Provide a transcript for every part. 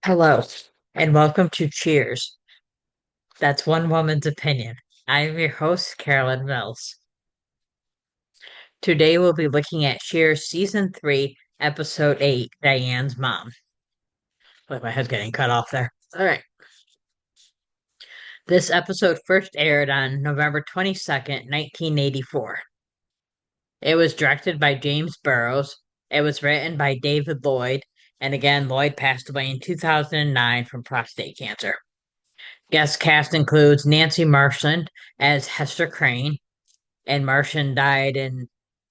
Hello, and welcome to Cheers. That's one woman's opinion. I am your host, Carolyn Mills. Today we'll be looking at Cheers Season 3, Episode 8, Diane's Mom. Look, my head's getting cut off there. All right. This episode first aired on November 22nd, 1984. It was directed by James Burrows. It was written by David Lloyd, and again, Lloyd passed away in 2009 from prostate cancer. Guest cast includes Nancy Marchand as Hester Crane, and Marchand died in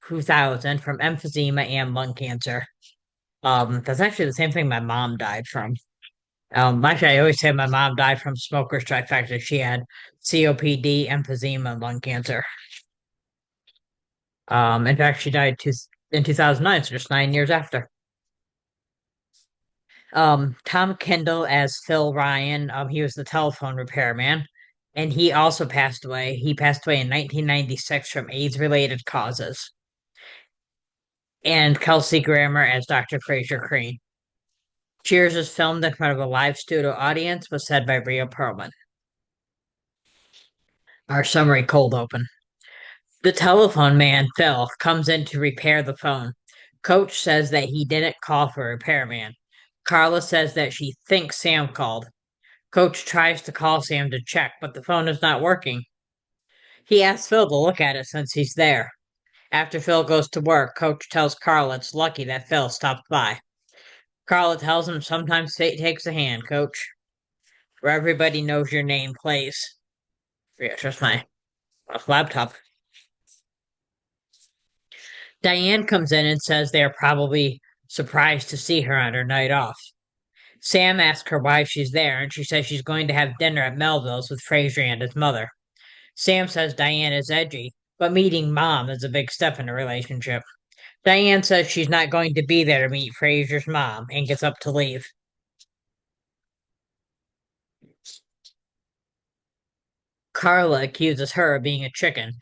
2000 from emphysema and lung cancer. That's actually the same thing my mom died from. Actually, I always say my mom died from smoker's trifecta. She had COPD, emphysema, and lung cancer. In fact, she died in 2009, so just 9 years after. Tom Kendall as Phil Ryan. He was the telephone repairman, and he also passed away. He passed away in 1996 from AIDS-related causes. And Kelsey Grammer as Dr. Fraser Crane. Cheers is filmed in front of a live studio audience, was said by Rhea Perlman. Our summary cold open. The telephone man, Phil, comes in to repair the phone. Coach says that he didn't call for a repairman. Carla says that she thinks Sam called. Coach tries to call Sam to check, but the phone is not working. He asks Phil to look at it since he's there. After Phil goes to work, Coach tells Carla it's lucky that Phil stopped by. Carla tells him sometimes fate takes a hand, Coach, where everybody knows your name plays. Yeah, just my laptop. Diane comes in and says they are probably surprised to see her on her night off. Sam asks her why she's there, and she says she's going to have dinner at Melville's with Fraser and his mother. Sam says Diane is edgy, but meeting Mom is a big step in a relationship. Diane says she's not going to be there to meet Fraser's mom and gets up to leave. Carla accuses her of being a chicken.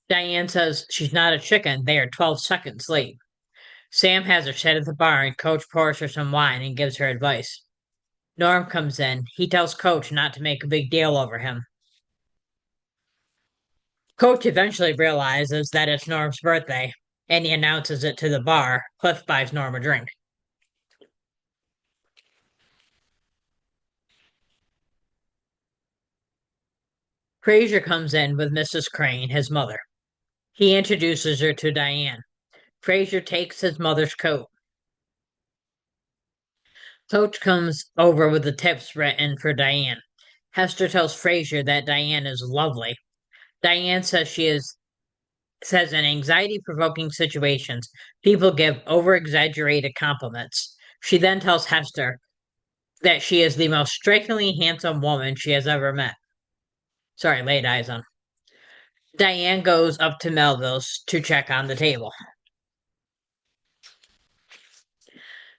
Diane says she's not a chicken, they are 12 seconds late. Sam has her sit at the bar and Coach pours her some wine and gives her advice. Norm comes in. He tells Coach not to make a big deal over him. Coach eventually realizes that it's Norm's birthday, and he announces it to the bar. Cliff buys Norm a drink. Fraser comes in with Mrs. Crane, his mother. He introduces her to Diane. Fraser takes his mother's coat. Coach comes over with the tips written for Diane. Hester tells Fraser that Diane is lovely. Diane says in anxiety-provoking situations, people give over-exaggerated compliments. She then tells Hester that she is the most strikingly handsome woman she has ever met. Sorry, laid eyes on. Diane goes up to Melville's to check on the table.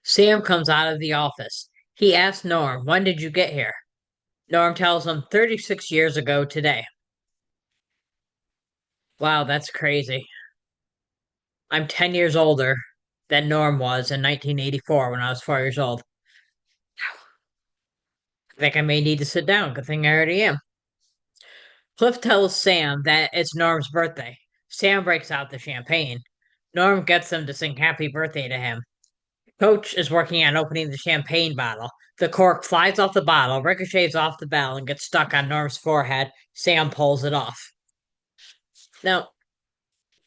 Sam comes out of the office. He asks Norm, "When did you get here?" Norm tells him 36 years ago today. Wow, that's crazy. I'm 10 years older than Norm was in 1984 when I was 4 years old. I think I may need to sit down. Good thing I already am. Cliff tells Sam that it's Norm's birthday. Sam breaks out the champagne. Norm gets them to sing happy birthday to him. Coach is working on opening the champagne bottle. The cork flies off the bottle, ricochets off the bell, and gets stuck on Norm's forehead. Sam pulls it off. Now,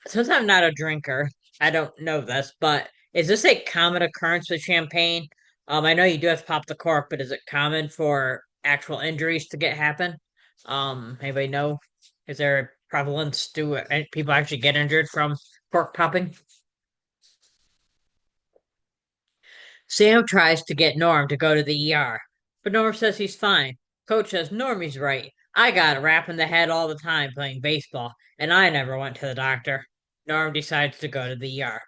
since I'm not a drinker, I don't know this, but is this a common occurrence with champagne? I know you do have to pop the cork, but is it common for actual injuries to get happen? Anybody know? Is there a prevalence? Do people actually get injured from cork popping? Sam tries to get Norm to go to the ER, but Norm says he's fine. Coach says Normie's right. I got a rap in the head all the time playing baseball, and I never went to the doctor. Norm decides to go to the ER.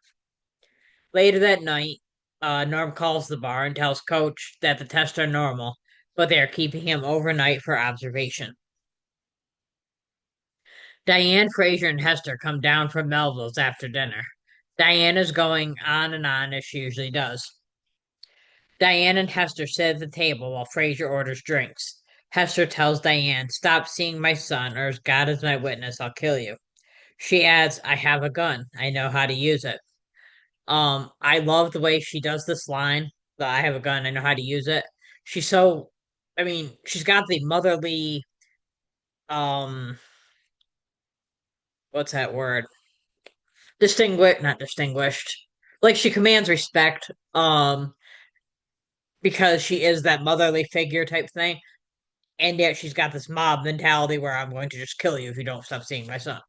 Later that night, Norm calls the bar and tells Coach that the tests are normal, but they are keeping him overnight for observation. Diane, Fraser, and Hester come down from Melville's after dinner. Diane is going on and on as she usually does. Diane and Hester sit at the table while Fraser orders drinks. Hester tells Diane, "Stop seeing my son, or as God is my witness, I'll kill you." She adds, "I have a gun. I know how to use it." I love the way she does this line, the "I have a gun, I know how to use it." She's so, I mean, she's got the motherly, um, what's that word? Distinguished, not distinguished. Like she commands respect, because she is that motherly figure type thing. And yet she's got this mob mentality where I'm going to just kill you if you don't stop seeing my son.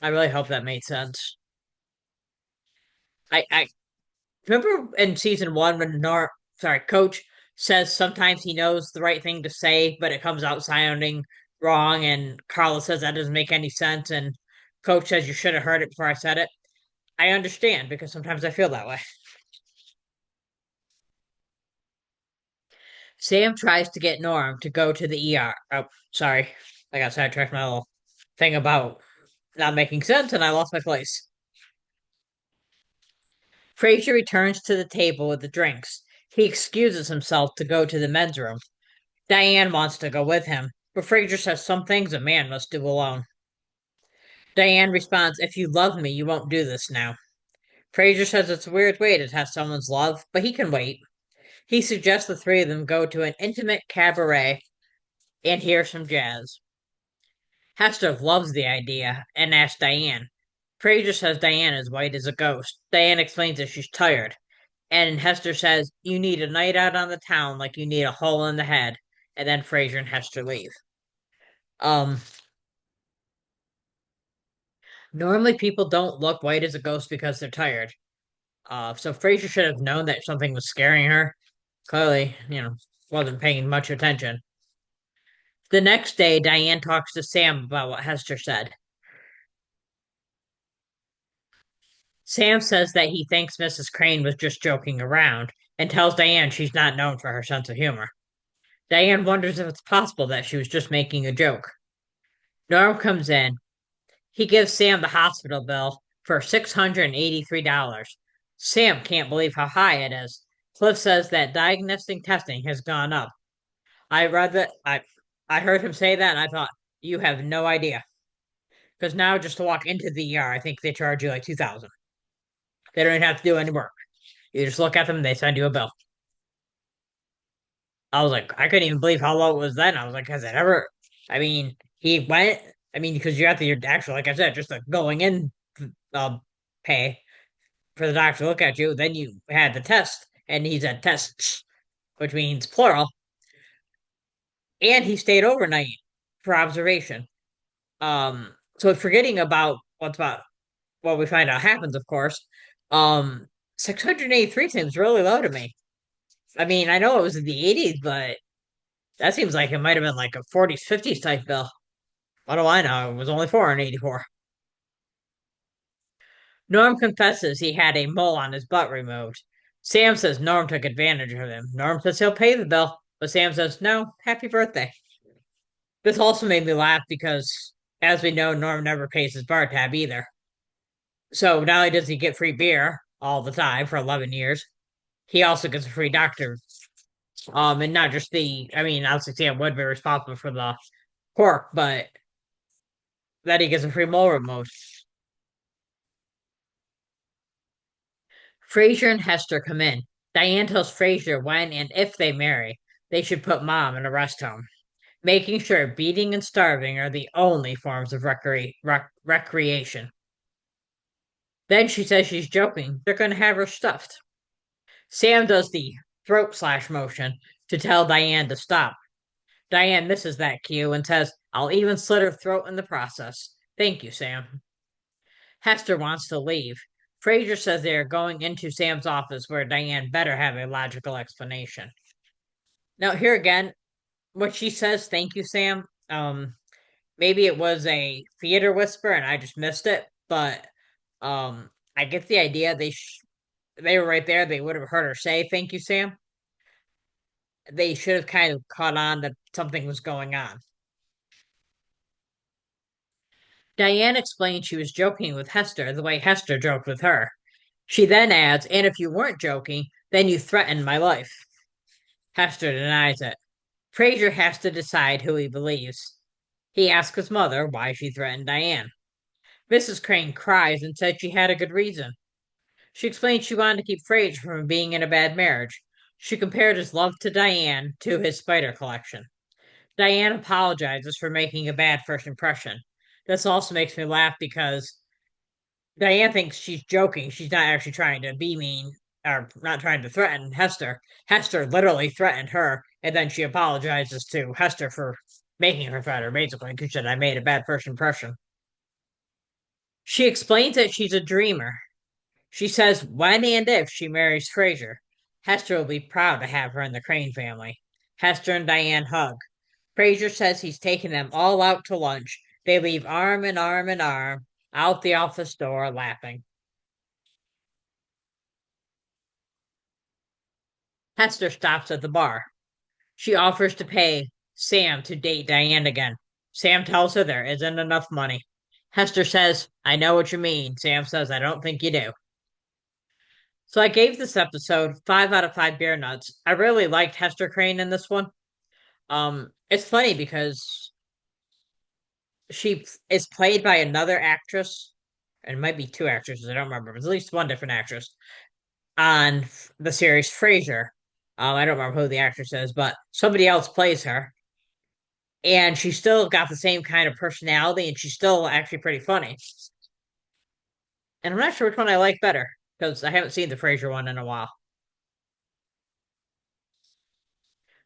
I really hope that made sense. I remember in season one when Coach says sometimes he knows the right thing to say, but it comes out sounding wrong, and Carla says that doesn't make any sense, and Coach says you should have heard it before I said it. I understand because sometimes I feel that way. Sam tries to get Norm to go to the ER. Oh, sorry. I got sidetracked my little thing about not making sense, and I lost my place. Frazier returns to the table with the drinks. He excuses himself to go to the men's room. Diane wants to go with him, but Frazier says some things a man must do alone. Diane responds, "If you love me, you won't do this now." Frazier says it's a weird way to test someone's love, but he can wait. He suggests the three of them go to an intimate cabaret and hear some jazz. Hester loves the idea and asks Diane. Frazier says Diane is white as a ghost. Diane explains that she's tired. And Hester says, "You need a night out on the town like you need a hole in the head." And then Fraser and Hester leave. Um, Normally people don't look white as a ghost because they're tired. So Fraser should have known that something was scaring her. Clearly, wasn't paying much attention. The next day, Diane talks to Sam about what Hester said. Sam says that he thinks Mrs. Crane was just joking around and tells Diane she's not known for her sense of humor. Diane wonders if it's possible that she was just making a joke. Norm comes in. He gives Sam the hospital bill for $683. Sam can't believe how high it is. Cliff says that diagnostic testing has gone up. I read that I heard him say that and I thought, you have no idea. Because now just to walk into the ER, I think they charge you like 2,000. They don't even have to do any work. You just look at them and they send you a bill. I was like, I couldn't even believe how low it was then. I was like, has it ever? I mean, he went. I mean, because you have to, your actual, like I said, just the going in uh, pay for the doctor to look at you. Then you had the test, and he said tests, which means plural. And he stayed overnight for observation. So forgetting about what we find out happens, of course. 683 seems really low to me. I mean, I know it was in the 80s, but that seems like it might have been like a 40s, 50s type bill. What do I know? It was only 484. Norm confesses he had a mole on his butt removed. Sam says Norm took advantage of him. Norm says he'll pay the bill, but Sam says, "No, happy birthday." This also made me laugh because, as we know, Norm never pays his bar tab either. So not only does he get free beer all the time for 11 years, he also gets a free doctor. And not just I mean, obviously Sam would be responsible for the pork, but that he gets a free mole removed. Fraser and Hester come in. Diane tells Fraser when and if they marry, they should put Mom in a rest home, making sure beating and starving are the only forms of recreation. Then she says she's joking. They're going to have her stuffed. Sam does the throat slash motion to tell Diane to stop. Diane misses that cue and says, "I'll even slit her throat in the process." Thank you, Sam. Hester wants to leave. Fraser says they are going into Sam's office where Diane better have a logical explanation. Now, here again, what she says, "Thank you, Sam." Maybe it was a theater whisper and I just missed it, but I get the idea. They were right there. They would have heard her say, "Thank you, Sam." They should have kind of caught on that something was going on. Diane explained she was joking with Hester the way Hester joked with her. She then adds, "And if you weren't joking, Then you threatened my life. Hester denies it. Fraser has to decide who he believes. He asks his mother why she threatened Diane. Mrs. Crane cries and said she had a good reason. She explained she wanted to keep Fraser from being in a bad marriage. She compared his love to Diane to his spider collection. Diane apologizes for making a bad first impression. This also makes me laugh because Diane thinks she's joking. She's not actually trying to be mean or not trying to threaten Hester. Hester literally threatened her, and then she apologizes to Hester for making her threat her, basically, because she said, I made a bad first impression. She explains that she's a dreamer. She says when and if she marries Fraser, Hester will be proud to have her in the Crane family. Hester and Diane hug. Fraser says he's taking them all out to lunch. They leave arm in arm in arm out the office door laughing. Hester stops at the bar. She offers to pay Sam to date Diane again. Sam tells her there isn't enough money. Hester says, I know what you mean. Sam says, I don't think you do. So I gave this episode 5 out of 5 beer nuts. I really liked Hester Crane in this one. It's funny because she is played by another actress, and it might be two actresses, I don't remember, but at least one different actress on the series Frasier. I don't remember who the actress is, but somebody else plays her. And she still got the same kind of personality, and she's still actually pretty funny. And I'm not sure which one I like better because I haven't seen the Frasier one in a while.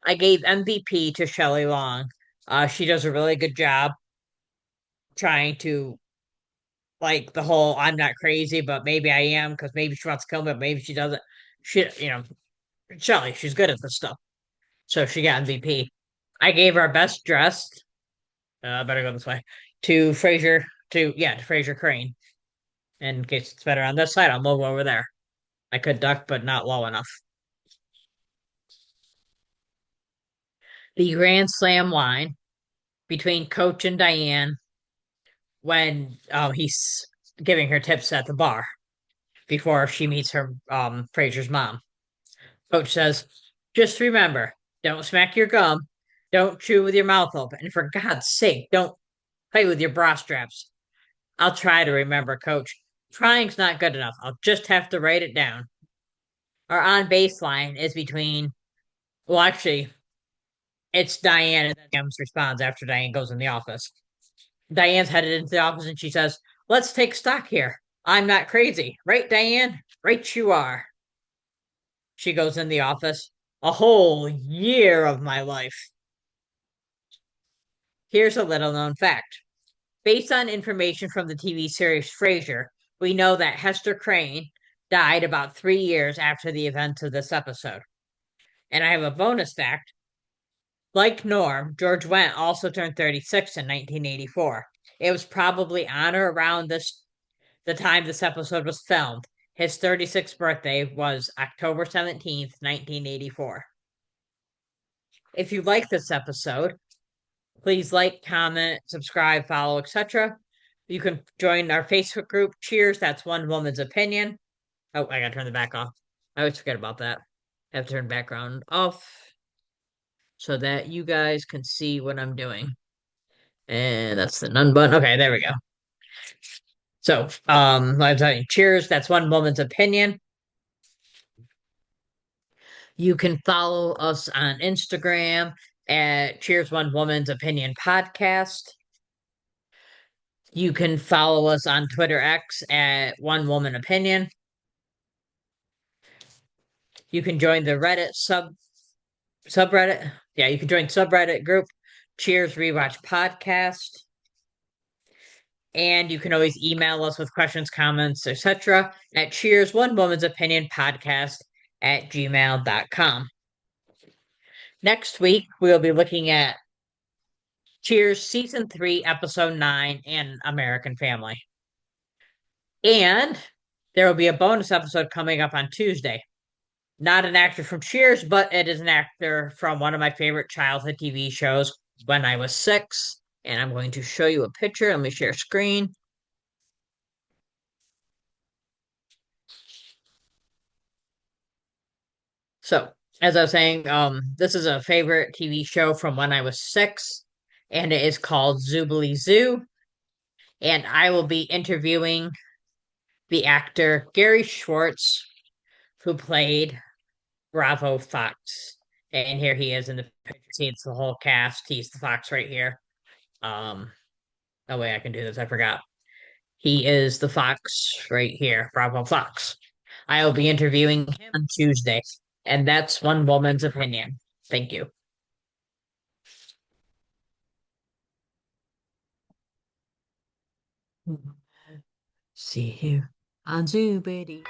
I gave MVP to Shelley Long. She does a really good job trying to like the whole I'm not crazy, but maybe I am because maybe she wants to kill me, but maybe she doesn't. Shelley, she's good at this stuff. So she got MVP. I gave our best dressed, better go this way, to Fraser, to Fraser Crane. And in case it's better on this side, I'll move over there. I could duck, but not low enough. The Grand Slam line between Coach and Diane when he's giving her tips at the bar before she meets her Fraser's mom. Coach says, "Just remember, don't smack your gum, don't chew with your mouth open, and for God's sake, don't play with your bra straps." I'll try to remember, Coach. Trying's not good enough. I'll just have to write it down. Our on baseline is between, well, actually, it's Diane, and then James responds after Diane goes in the office. Diane's headed into the office and she says, Let's take stock here. I'm not crazy. Right, Diane? Right, you are. She goes in the office. A whole year of my life. Here's a little known fact. Based on information from the TV series Frasier, we know that Hester Crane died about 3 years after the events of this episode. And I have a bonus fact. Like Norm, George Wendt also turned 36 in 1984. It was probably on or around the time this episode was filmed. His 36th birthday was October 17th, 1984. If you like this episode, please like, comment, subscribe, follow, etc. You can join our Facebook group. Cheers, that's one woman's opinion. Oh, I gotta turn the back off. I always forget about that. I have to turn background off so that you guys can see what I'm doing. And that's the none button. Okay, there we go. So, I'm telling you, cheers. That's one woman's opinion. You can follow us on Instagram at Cheers One Woman's Opinion Podcast. You can follow us on Twitter X at One Woman Opinion. You can join the Reddit subreddit. Yeah, you can join subreddit group Cheers Rewatch Podcast. And you can always email us with questions, comments, etc. at Cheers One Woman's Opinion Podcast at gmail.com. Next week, we'll be looking at Cheers Season 3, Episode 9, and American Family. And there will be a bonus episode coming up on Tuesday. Not an actor from Cheers, but it is an actor from one of my favorite childhood TV shows, When I Was Six. And I'm going to show you a picture. Let me share screen. So, as I was saying, this is a favorite TV show from when I was 6, and it is called Zoobly Zoo. And I will be interviewing the actor Gary Schwartz, who played Bravo Fox. And here he is in the picture. See, it's the whole cast. He's the Fox right here. No way I can do this. I forgot. He is the Fox right here, Bravo Fox. I will be interviewing him on Tuesday, and that's one woman's opinion. Thank you. See you on Zoobity.